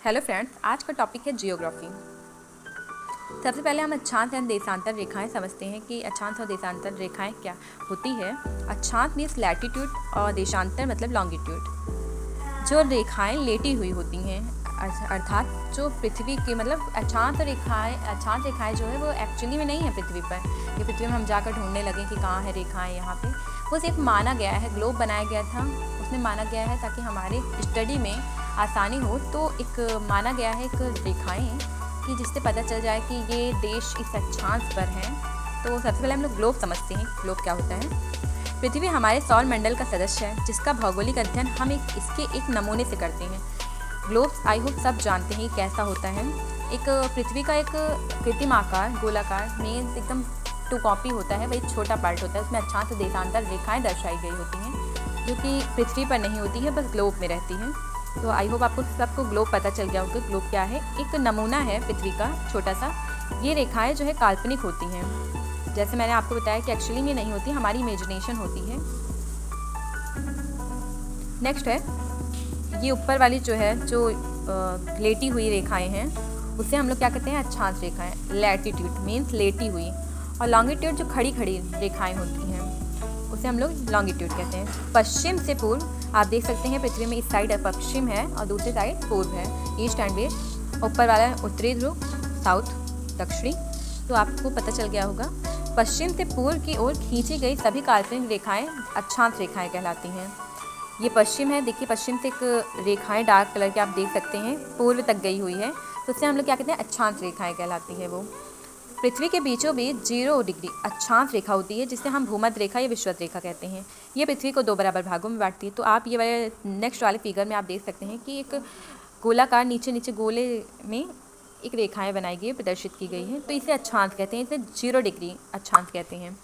Hello friends, आज का topic है जियोग्राफी। सबसे पहले हम अक्षांश एवं देशांतर रेखाएं समझते हैं कि अक्षांश और देशांतर रेखाएं क्या होती है। अक्षांश मीन्स लैटिट्यूड और देशांतर मतलब लॉन्गिट्यूड। जो रेखाएं लेटी हुई होती हैं अर्थात जो पृथ्वी की मतलब अक्षांश रेखाएं जो है वो एक्चुअली में नहीं है पृथ्वी पर। ये पृथ्वी में हम जाकर ढूंढने लगे कि कहाँ है रेखाएं यहाँ पे। वो सिर्फ माना गया है, ग्लोब बनाया गया था, उसमें माना गया है ताकि हमारे स्टडी में आसानी हो। तो एक माना गया है एक रेखाएं कि जिससे पता चल जाए कि ये देश इस अक्षांश पर है। तो सबसे पहले हम लोग ग्लोब समझते हैं। ग्लोब क्या होता है? पृथ्वी हमारे सौर मंडल का सदस्य है जिसका भौगोलिक अध्ययन हम इसके एक नमूने से करते हैं। ग्लोब आई होप सब जानते हैं कैसा होता है। एक पृथ्वी का एक कृत्रिम आकार गोलाकार में एकदम 2 कॉपी होता है, वही छोटा पार्ट होता है। उसमें अक्षांश देशांतर रेखाएं दर्शाई गई होती हैं जो कि पृथ्वी पर नहीं होती है, बस ग्लोब में रहती हैं। तो आई होप आपको सबको ग्लोब पता चल गया होगा। ग्लोब क्या है? एक नमूना है पृथ्वी का छोटा सा। ये रेखाएं जो है काल्पनिक होती हैं, जैसे मैंने आपको बताया कि एक्चुअली में नहीं होती, हमारी इमेजिनेशन होती है। नेक्स्ट है ये ऊपर वाली जो है जो लेटी हुई रेखाएं हैं उसे हम लोग क्या कहते हैं? अक्षांश रेखाएं। लैटिट्यूड मीन्स लेटी हुई, और लॉन्गिट्यूड जो खड़ी खड़ी रेखाएं होती हैं उसे हम लोग लॉन्गिट्यूड कहते हैं। पश्चिम से पूर्व आप देख सकते हैं पृथ्वी में इस साइड पश्चिम है और दूसरी साइड पूर्व है, ईस्ट एंड वेस्ट। ऊपर वाला उत्तरी ध्रुव, साउथ दक्षिणी। तो आपको पता चल गया होगा। पश्चिम से पूर्व की ओर खींची गई सभी काल्पनिक रेखाएं अक्षांश रेखाएं कहलाती हैं। ये पश्चिम है, देखिए पश्चिम से एक रेखाएं डार्क कलर की आप देख सकते हैं पूर्व तक गई हुई है, तो उससे हम लोग क्या कहते हैं? अक्षांश रेखाएं कहलाती है वो। पृथ्वी के बीचों बीच 0 डिग्री अक्षांश रेखा होती है जिसे हम भूमध्य रेखा या विषुवत रेखा कहते हैं। ये पृथ्वी को 2 बराबर भागों में बांटती है। तो आप ये वाले नेक्स्ट वाले फिगर में आप देख सकते हैं कि एक गोलाकार नीचे गोले में एक रेखाएं बनाई गई प्रदर्शित की गई हैं, तो इसे अक्षांश कहते हैं, इसे 0 डिग्री अक्षांश कहते हैं।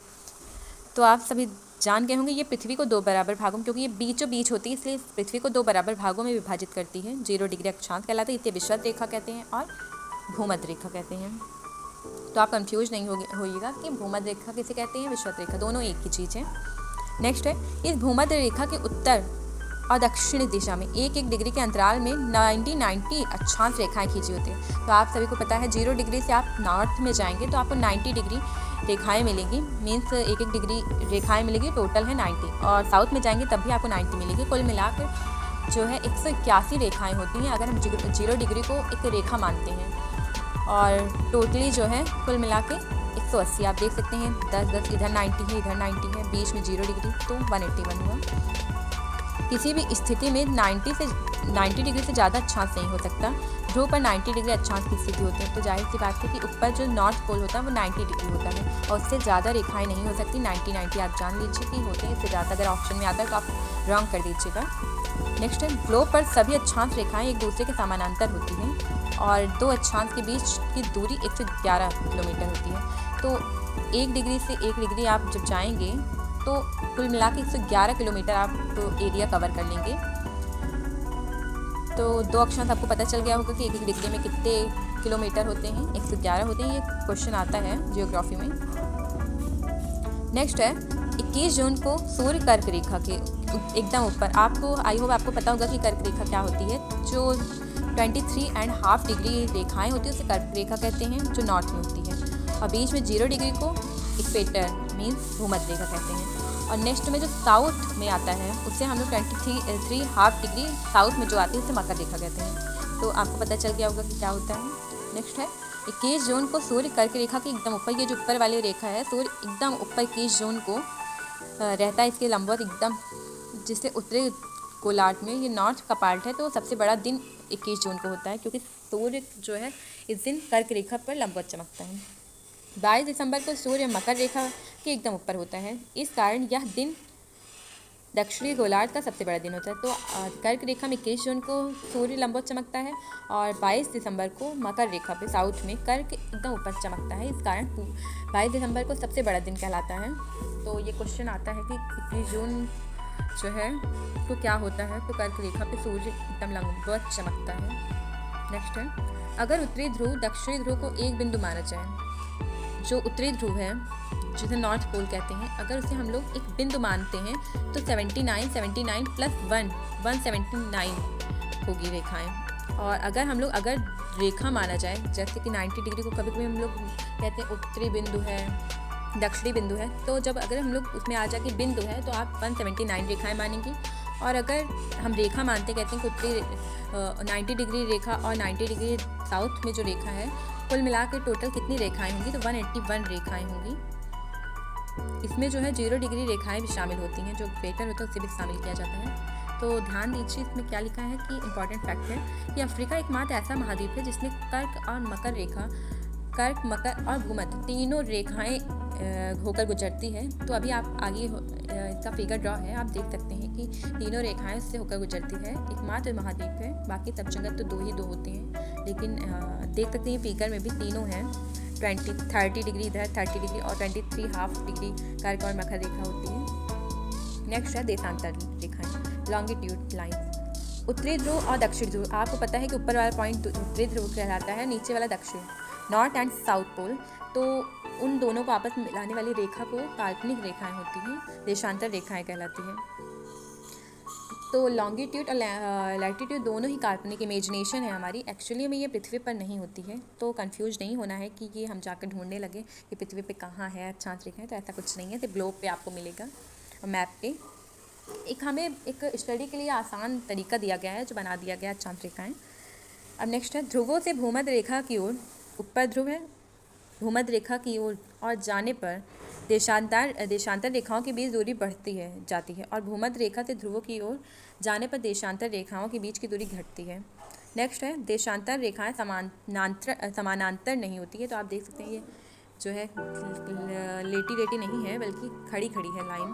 तो आप सभी जान गए होंगे ये पृथ्वी को 2 बराबर भागों, क्योंकि ये बीचों बीच होती है इसलिए पृथ्वी को 2 बराबर भागों में विभाजित करती है। 0 डिग्री अक्षांश कहलाते हैं, इसे विषुवत रेखा कहते हैं और भूमध्य रेखा कहते हैं। तो आप कंफ्यूज नहीं होइएगा कि भूमध्य रेखा किसे कहते हैं, विषुवत रेखा, दोनों एक ही चीज़ है। नेक्स्ट है इस भूमध्य रेखा के उत्तर और दक्षिण दिशा में 1-1 डिग्री के अंतराल में 90 अक्षांश रेखाएं खींची होती हैं। तो आप सभी को पता है 0 डिग्री से आप नॉर्थ में जाएंगे तो आपको 90 डिग्री रेखाएं मिलेंगी, मीन्स 1-1 डिग्री रेखाएं मिलेगी, टोटल है 90। और साउथ में जाएंगे तब भी आपको 90 मिलेगी। कुल मिलाकर जो है 181 रेखाएं होती हैं अगर हम 0 डिग्री को एक रेखा मानते हैं, और टोटली जो है कुल मिला के 180। आप देख सकते हैं 10-10 इधर 90 है, इधर 90 है, बीच में 0 डिग्री, तो 181 हुआ। किसी भी स्थिति में 90 डिग्री से ज़्यादा अक्षांश नहीं हो सकता। ध्रुव पर 90 डिग्री अक्षांश की स्थिति होती है, तो जाहिर सी बात है कि ऊपर जो नॉर्थ पोल होता है वो 90 डिग्री होता है और उससे ज़्यादा रेखाएं नहीं हो सकती। 90 आप जान लीजिए कि होते हैं, इससे ज़्यादा अगर ऑप्शन में आता है तो आप रॉन्ग कर दीजिएगा। नेक्स्ट है ग्लोब पर सभी अक्षांश रेखाएं एक दूसरे के समानांतर होती हैं और 2 अक्षांश के बीच की दूरी 111 किलोमीटर होती है। तो 1 डिग्री से 1 डिग्री आप जब जाएंगे तो कुल मिला के 111 किलोमीटर आप तो एरिया कवर कर लेंगे। तो 2 अक्षांश आपको पता चल गया होगा कि 1-1 डिग्री में कितने किलोमीटर होते हैं, 111 होते हैं। ये क्वेश्चन आता है जियोग्राफी में। नेक्स्ट है 21 जून को सूर्य कर्क रेखा के एकदम ऊपर, आपको आई होप आपको पता होगा कि कर्क रेखा क्या होती है। जो 23.5 डिग्री रेखाएं होती है उसे कर्क रेखा कहते हैं, जो नॉर्थ में होती है, और बीच में 0 डिग्री को इक्वेटर मीन्स भूमध्य रेखा कहते हैं। और नेक्स्ट में जो साउथ में आता है उसे हम लोग 23.5 डिग्री साउथ में जो आती है उसे मकर रेखा कहते हैं। तो आपको पता चल गया होगा कि क्या होता है। नेक्स्ट है 21 जून को सूर्य कर्क रेखा के एकदम ऊपर, ये जो ऊपर वाली रेखा है सूर्य एकदम ऊपर 21 जून को रहता है, इसके लंबवत एकदम, जिससे उत्तरी गोलार्ध में ये नॉर्थ का पार्ट है। तो सबसे बड़ा दिन 21 जून को होता है क्योंकि सूर्य जो है इस दिन कर्क रेखा पर लंबवत चमकता है। 22 दिसंबर को सूर्य मकर रेखा के एकदम ऊपर होता है, इस कारण यह दिन दक्षिणी गोलार्ध का सबसे बड़ा दिन होता है। तो कर्क रेखा में 21 जून को सूर्य लंबवत चमकता है और 22 दिसंबर को मकर रेखा पे साउथ में कर्क एकदम ऊपर चमकता है, इस कारण 22 दिसंबर को सबसे बड़ा दिन कहलाता है। तो ये क्वेश्चन आता है कि 21 जून जो है तो क्या होता है? तो कर्क रेखा पे सूर्य एकदम लंबवत चमकता है। नेक्स्ट है अगर उत्तरी ध्रुव दक्षिणी ध्रुव को एक बिंदु माना जाए, जो उत्तरी ध्रुव है जिसे नॉर्थ पोल कहते हैं, अगर उसे हम लोग एक बिंदु मानते हैं तो 79 + 1 179 होगी रेखाएं। और अगर रेखा माना जाए, जैसे कि 90 डिग्री को कभी कभी हम लोग कहते हैं उत्तरी बिंदु है, दक्षिणी बिंदु है, तो जब अगर हम लोग उसमें आ जाके बिंदु है तो आप 179 रेखाएं मानेंगी। और अगर हम रेखा मानते कहते हैं कि उत्तरी 90 डिग्री रेखा और 90 डिग्री साउथ में जो रेखा है, कुल मिला के टोटल कितनी रेखाएं होंगी, तो 181 रेखाएं होंगी। इसमें जो है 0 डिग्री रेखाएं भी शामिल होती हैं, जो इक्वेटर होता है उसे भी शामिल किया जाता है। तो ध्यान दीजिए, इसमें क्या लिखा है कि इंपॉर्टेंट फैक्ट है कि अफ्रीका एकमात्र ऐसा महाद्वीप है जिसमें कर्क और मकर रेखा, कर्क, मकर और भूमध्य तीनों रेखाएं होकर गुजरती है। तो अभी आप आगे इसका फिगर ड्रॉ है, आप देख सकते हैं कि तीनों रेखाएं उससे होकर गुजरती है। एकमात्र महाद्वीप है, बाकी सब जगह तो दो होते हैं, लेकिन देख सकते हैं फिगर में भी तीनों हैं। 30 डिग्री इधर, 30 डिग्री और 23.5 डिग्री कर्क और मकर रेखा होती है। नेक्स्ट है देशांतर रेखाएं, लॉन्गिट्यूड लाइन। उत्तरी ध्रुव और दक्षिण ध्रुव, आपको पता है कि ऊपर वाला पॉइंट उत्तरी ध्रुव कहलाता है, नीचे वाला दक्षिण, नॉर्थ एंड साउथ पोल। तो उन दोनों को आपस में मिलाने वाली रेखा को काल्पनिक रेखाएं होती हैं, देशांतर रेखाएं कहलाती हैं। तो लॉन्गिट्यूड और लैटिट्यूड दोनों ही काल्पनिक इमेजिनेशन है हमारी, एक्चुअली में ये पृथ्वी पर नहीं होती है। तो कंफ्यूज नहीं होना है कि ये हम जाकर ढूंढने लगे कि पृथ्वी पे कहाँ है अक्षांश रेखाएं, तो ऐसा कुछ नहीं है, सिर्फ ग्लोब पे आपको मिलेगा और मैप पे। हमें एक स्टडी के लिए आसान तरीका दिया गया है जो बना दिया गया अक्षांश रेखाएं। अब नेक्स्ट है ध्रुवों से भूमध्य रेखा की ओर, ऊपर ध्रुव है, भूमध्य रेखा की ओर और जाने पर देशांतर रेखाओं के बीच दूरी जाती है और भूमध्य रेखा से ध्रुवों की ओर जाने पर देशांतर रेखाओं के बीच की दूरी घटती है। नेक्स्ट है देशांतर रेखाएं समानांतर नहीं होती है। तो आप देख सकते हैं ये जो है लेटी नहीं है बल्कि खड़ी है लाइन,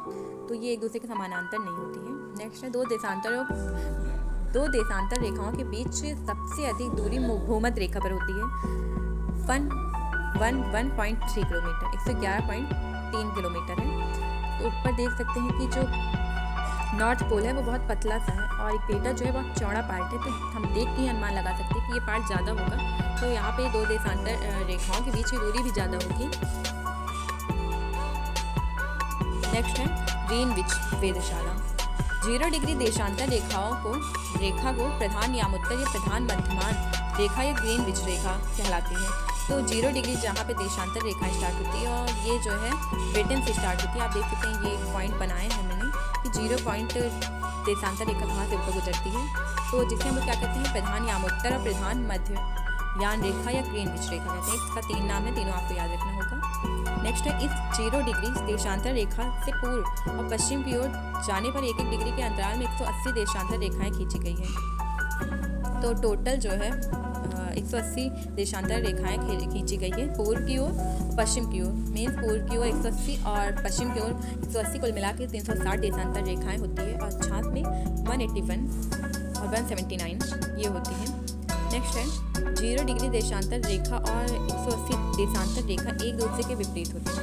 तो ये एक दूसरे के समानांतर नहीं होती है। नेक्स्ट है दो देशांतर रेखाओं के बीच सबसे अधिक दूरी भूमध्य रेखा पर होती है, 1.3 किलोमीटर, 111.3 किलोमीटर है। तो ऊपर देख सकते हैं कि जो नॉर्थ पोल है वो बहुत पतला सा है और इक्वेटर जो है बहुत चौड़ा पार्ट है, तो हम देख के ही अनुमान लगा सकते हैं कि ये पार्ट ज़्यादा होगा। तो यहाँ पे दो देशांतर रेखाओं के बीच की दूरी भी ज़्यादा होगी। नेक्स्ट है ग्रीनविच वेधशाला। 0 डिग्री देशांतर रेखा को प्रधान यामोत्तर या प्रधान मध्यमान रेखा या ग्रीनविच रेखा कहलाती है। तो 0 डिग्री जहाँ पे देशांतर रेखाएं स्टार्ट होती है और ये जो है ब्रिटेन से स्टार्ट होती है। आप देख सकते हैं ये पॉइंट बनाए हैं मैंने कि 0 पॉइंट देशांतर रेखा कहाँ से ऊपर गुजरती है, तो जिसे हम लोग क्या कहते हैं प्रधान यामोत्तर और प्रधान मध्ययान रेखा या ग्रीनविच रेखा कहते हैं। इसका 3 नाम है, तीनों आपको याद रखना होगा। नेक्स्ट है इस 0 डिग्री देशांतर रेखा से पूर्व और पश्चिम की ओर जाने पर 1-1 डिग्री के अंतराल में 180 देशांतर रेखाएं खींची गई है। तो टोटल जो है 180 देशांतर रेखाएं खींची गई है पूर्व की ओर पश्चिम की ओर। मीन्स पूर्व की ओर 180 और पश्चिम की ओर 180, कुल मिला के 360 देशांतर रेखाएं होती है और अक्षांश में 181 और 179 ये होती है। नेक्स्ट है 0 डिग्री देशांतर रेखा और 180 देशांतर रेखा एक दूसरे के विपरीत होती है।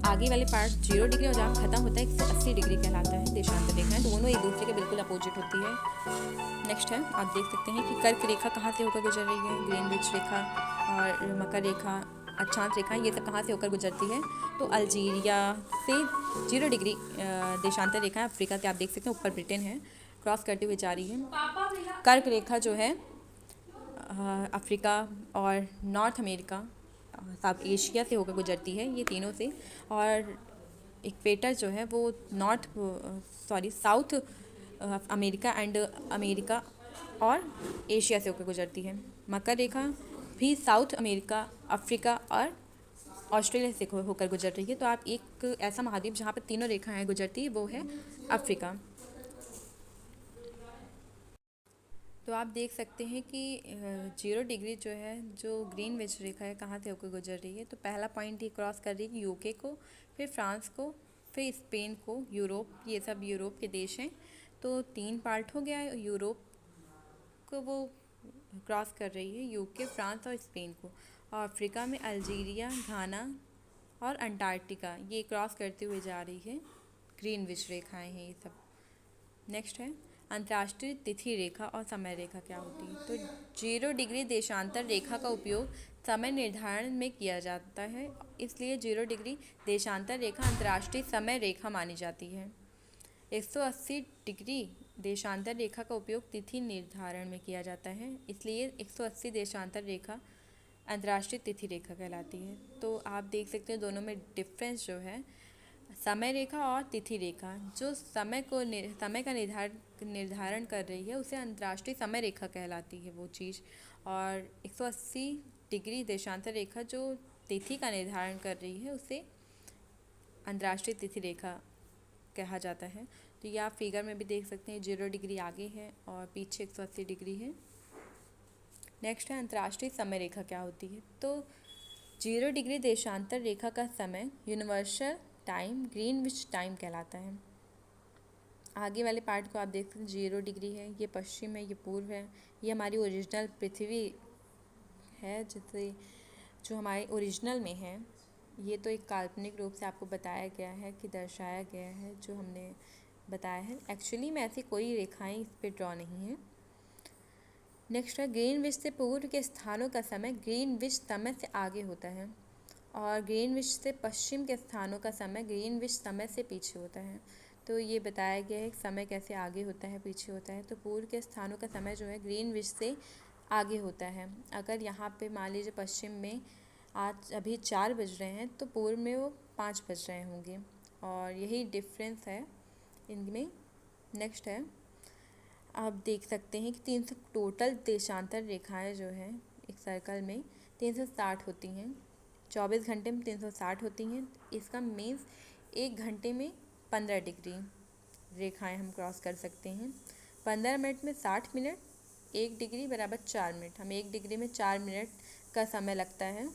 आगे वाले पार्ट 0 डिग्री और जहाँ खत्म होता है 180 डिग्री कहलाता है देशांतर रेखाएं, दोनों एक दूसरे के बिल्कुल अपोजिट होती है। नेक्स्ट है आप देख सकते हैं कि कर्क रेखा कहाँ से होकर गुजर रही है, ग्रीनविच रेखा और मकर रेखा, अक्षांश रेखा, ये सब कहाँ से होकर गुजरती है, तो अल्जीरिया से 0 डिग्री देशांतर रेखा अफ्रीका से आप देख सकते हैं ऊपर ब्रिटेन है क्रॉस करते हुए जा रही है। कर्क रेखा जो है अफ्रीका और नॉर्थ अमेरिका सब एशिया से होकर गुजरती है, ये तीनों से। और इक्वेटर जो है वो साउथ अमेरिका एंड अमेरिका और एशिया से होकर गुजरती है। मकर रेखा भी साउथ अमेरिका, अफ्रीका और ऑस्ट्रेलिया से होकर गुजर रही है। तो आप एक ऐसा महाद्वीप जहाँ पर तीनों रेखाएं गुजरती है वो है अफ्रीका। तो आप देख सकते हैं कि 0 डिग्री जो है जो ग्रीनविच रेखा है कहाँ से होकर गुजर रही है, तो पहला पॉइंट ये क्रॉस कर रही है यूके को, फिर फ्रांस को, फिर स्पेन को, यूरोप, ये सब यूरोप के देश हैं। तो 3 पार्ट हो गया है, यूरोप को वो क्रॉस कर रही है, यूके, फ्रांस और स्पेन को। और अफ्रीका में अल्जीरिया, घाना और अंटार्कटिका ये क्रॉस करते हुए जा रही है, ग्रीनविच रेखाएँ हैं ये सब। नेक्स्ट है अंतर्राष्ट्रीय तिथि रेखा और समय रेखा क्या होती है। तो 0 डिग्री देशांतर रेखा का उपयोग समय निर्धारण में किया जाता है, इसलिए 0 डिग्री देशांतर रेखा अंतर्राष्ट्रीय समय रेखा मानी जाती है। 180 डिग्री देशांतर रेखा का उपयोग तिथि निर्धारण में किया जाता है, इसलिए 180 देशांतर रेखा अंतर्राष्ट्रीय तिथि रेखा कहलाती है। तो आप देख सकते हैं दोनों में डिफरेंस जो है, समय रेखा और तिथि रेखा। जो समय का निर्धारण कर रही है उसे अंतर्राष्ट्रीय समय रेखा कहलाती है वो चीज़, और 180 डिग्री देशांतर रेखा जो तिथि का निर्धारण कर रही है उसे अंतर्राष्ट्रीय तिथि रेखा कहा जाता है। तो ये आप फिगर में भी देख सकते हैं, 0 डिग्री आगे है और पीछे 180 डिग्री है। नेक्स्ट है अंतर्राष्ट्रीय समय रेखा क्या होती है। तो 0 डिग्री देशांतर रेखा का समय यूनिवर्सल टाइम ग्रीनविच टाइम कहलाता है। आगे वाले पार्ट को आप देख सकते हैं, 0 डिग्री है, ये पश्चिम है, ये पूर्व है, ये हमारी ओरिजिनल पृथ्वी है, जिससे जो हमारे ओरिजिनल में है। ये तो एक काल्पनिक रूप से आपको बताया गया है कि दर्शाया गया है, जो हमने बताया है। एक्चुअली में ऐसी कोई रेखाएं इस पे ड्रॉ नहीं है। नेक्स्ट है ग्रीनविच से पूर्व के स्थानों का समय ग्रीनविच समय से आगे होता है, और ग्रीनविच से पश्चिम के स्थानों का समय ग्रीनविच समय से पीछे होता है। तो ये बताया गया है कि समय कैसे आगे होता है पीछे होता है। तो पूर्व के स्थानों का समय जो है ग्रीनविच से आगे होता है। अगर यहाँ पे मान लीजिए पश्चिम में आज अभी 4 बज रहे हैं तो पूर्व में वो 5 बज रहे होंगे, और यही डिफरेंस है इनमें। नेक्स्ट है, आप देख सकते हैं कि 300 टोटल देशांतर रेखाएं जो हैं एक सर्कल में 360 होती हैं, 24 घंटे में 360 होती हैं। इसका मीन्स 1 घंटे में 15 डिग्री रेखाएं हम क्रॉस कर सकते हैं। 15 मिनट में 60 मिनट, 1 डिग्री बराबर 4 मिनट। हम 1 डिग्री में 4 मिनट का समय लगता है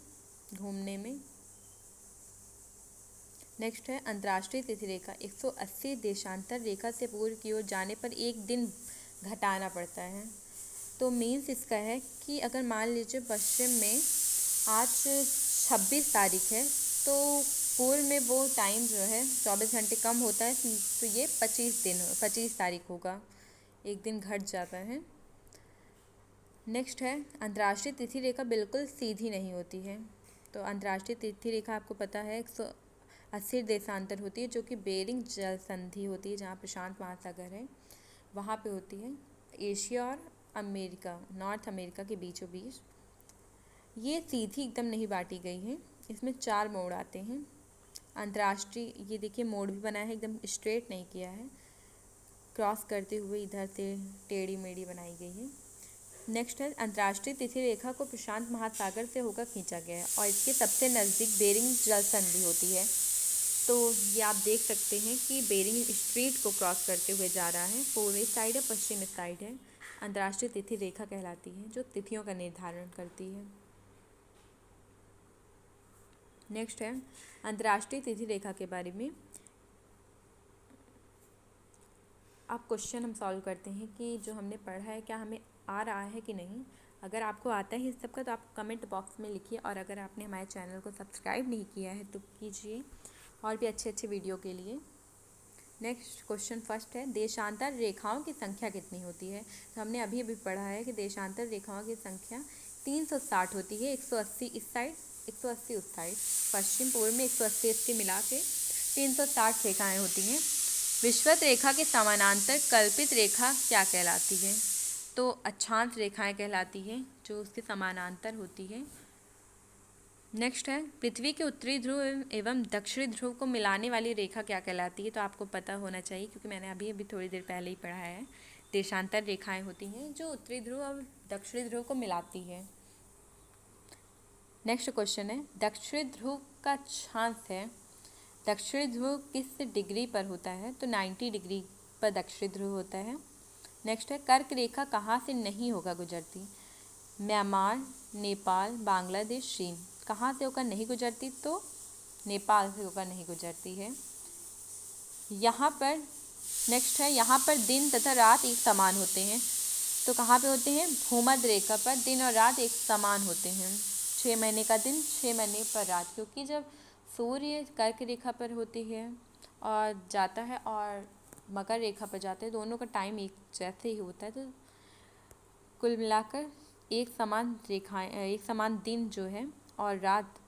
घूमने में। नेक्स्ट है अंतर्राष्ट्रीय तिथि रेखा। 180 देशांतर रेखा से पूर्व की ओर जाने पर 1 दिन घटाना पड़ता है। तो मीन्स इसका है कि अगर मान लीजिए पश्चिम में आज 26 तारीख है तो पूर्व में वो टाइम जो है 24 घंटे कम होता है, तो ये 25 तारीख होगा, 1 दिन घट जाता है। नेक्स्ट है अंतर्राष्ट्रीय तिथि रेखा बिल्कुल सीधी नहीं होती है। तो अंतर्राष्ट्रीय तिथि रेखा आपको पता है 180 देशांतर होती है, जो कि बेरिंग जल संधि होती है, जहाँ प्रशांत महासागर है वहाँ पे होती है, एशिया और अमेरिका नॉर्थ अमेरिका के बीचों बीच। ये सीधी एकदम नहीं बांटी गई है, इसमें 4 मोड़ आते हैं। अंतर्राष्ट्रीय, ये देखिए मोड़ भी बनाया है, एकदम स्ट्रेट नहीं किया है, क्रॉस करते हुए इधर से टेढ़ी मेढ़ी बनाई गई है। नेक्स्ट है अंतर्राष्ट्रीय तिथि रेखा को प्रशांत महासागर से होकर खींचा गया है, और इसके सबसे नज़दीक बेरिंग जल संधि होती है। तो ये आप देख सकते हैं कि बेरिंग स्ट्रेट को क्रॉस करते हुए जा रहा है, पूर्वी साइड है पश्चिम साइड है। अंतर्राष्ट्रीय तिथि रेखा कहलाती है, जो तिथियों का निर्धारण करती है। नेक्स्ट है अंतर्राष्ट्रीय तिथि रेखा के बारे में। अब क्वेश्चन हम सॉल्व करते हैं कि जो हमने पढ़ा है क्या हमें आ रहा है कि नहीं। अगर आपको आता है इस सब का तो आप कमेंट बॉक्स में लिखिए, और अगर आपने हमारे चैनल को सब्सक्राइब नहीं किया है तो कीजिए, और भी अच्छे अच्छे वीडियो के लिए। नेक्स्ट क्वेश्चन फर्स्ट है देशांतर रेखाओं की संख्या कितनी होती है। तो हमने अभी अभी पढ़ा है कि देशांतर रेखाओं की संख्या 360 होती है। 180 इस साइड, 180 उस साइड, पश्चिम पूर्व में 180 इसके मिला के 360 रेखाएं होती हैं। विषुवत रेखा के समानांतर कल्पित रेखा क्या कहलाती है। तो अक्षांश रेखाएं कहलाती हैं, जो उसके समानांतर होती है। नेक्स्ट है पृथ्वी के उत्तरी ध्रुव एवं दक्षिणी ध्रुव को मिलाने वाली रेखा क्या कहलाती है। तो आपको पता होना चाहिए, क्योंकि मैंने अभी अभी थोड़ी देर पहले ही पढ़ा है। देशांतर रेखाएं होती हैं जो उत्तरी ध्रुव और दक्षिणी ध्रुव को मिलाती है। नेक्स्ट क्वेश्चन है दक्षिणी ध्रुव का अक्षांश है, दक्षिणी ध्रुव किस डिग्री पर होता है। तो 90 डिग्री पर दक्षिणी ध्रुव होता है। नेक्स्ट है कर्क रेखा कहाँ से नहीं होकर गुजरती। म्यांमार, नेपाल, बांग्लादेश, चीन, कहाँ से होकर नहीं गुजरती। तो नेपाल से होकर नहीं गुजरती है। यहाँ पर नेक्स्ट है यहाँ पर दिन तथा रात एक समान होते हैं। तो कहाँ पे होते हैं, भूमध्य रेखा पर दिन और रात एक समान होते हैं। 6 महीने का दिन, 6 महीने पर रात, क्योंकि जब सूर्य कर्क रेखा पर होती है और जाता है और मकर रेखा पर जाता है, दोनों का टाइम एक जैसे ही होता है। तो कुल मिलाकर एक समान दिन जो है और रात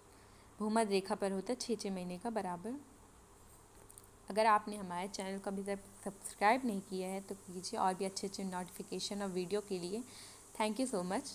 भूमध्य रेखा पर होता है 6 महीने का बराबर। अगर आपने हमारे चैनल को अभी तक सब्सक्राइब नहीं किया है तो कीजिए, और भी अच्छे अच्छे नोटिफिकेशन और वीडियो के लिए। Thank you so much.